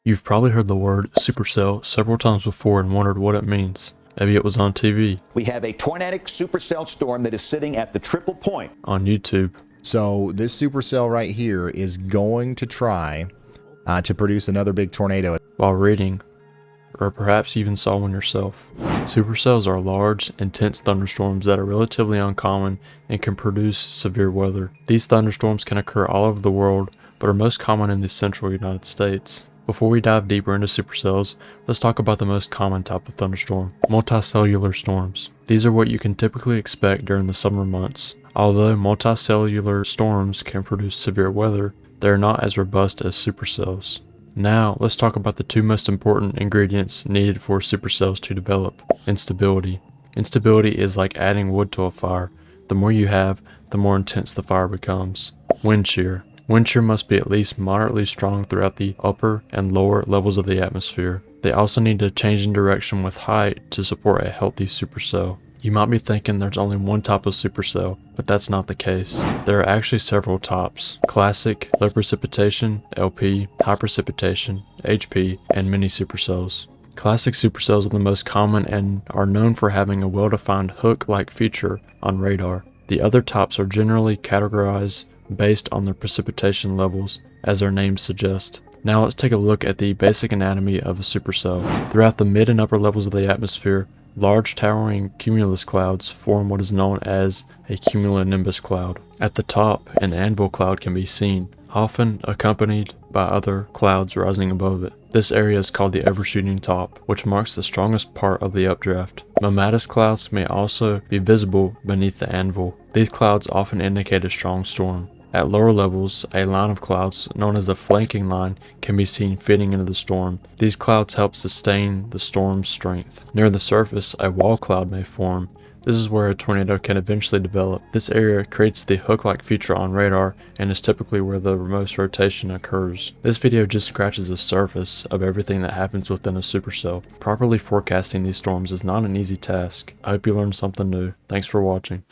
You've probably heard the word supercell several times before and wondered what it means. Maybe it was on TV, We have a tornadic supercell storm that is sitting at the triple point. on YouTube, So this supercell right here is going to try to produce another big tornado. while reading, or perhaps even saw one yourself. Supercells are large, intense thunderstorms that are relatively uncommon and can produce severe weather. These thunderstorms can occur all over the world, but are most common in the central United States. Before we dive deeper into supercells, let's talk about the most common type of thunderstorm, multicellular storms. These are what you can typically expect during the summer months. Although multicellular storms can produce severe weather, they are not as robust as supercells. Now, let's talk about the two most important ingredients needed for supercells to develop. Instability. Instability is like adding wood to a fire. The more you have, the more intense the fire becomes. Wind shear. Wind shear must be at least moderately strong throughout the upper and lower levels of the atmosphere. They also need to change in direction with height to support a healthy supercell. You might be thinking there's only one type of supercell, but that's not the case. There are actually several types: classic, low precipitation, LP, high precipitation, HP, and mini supercells. Classic supercells are the most common and are known for having a well-defined hook-like feature on radar. The other types are generally categorized based on their precipitation levels, as their names suggest. Now let's take a look at the basic anatomy of a supercell. Throughout the mid and upper levels of the atmosphere, large towering cumulus clouds form what is known as a cumulonimbus cloud. At the top, an anvil cloud can be seen, often accompanied by other clouds rising above it. This area is called the overshooting top, which marks the strongest part of the updraft. Mammatus clouds may also be visible beneath the anvil. These clouds often indicate a strong storm. At lower levels, a line of clouds, known as a flanking line, can be seen fitting into the storm. These clouds help sustain the storm's strength. Near the surface, a wall cloud may form. This is where a tornado can eventually develop. This area creates the hook-like feature on radar and is typically where the most rotation occurs. This video just scratches the surface of everything that happens within a supercell. Properly forecasting these storms is not an easy task. I hope you learned something new. Thanks for watching.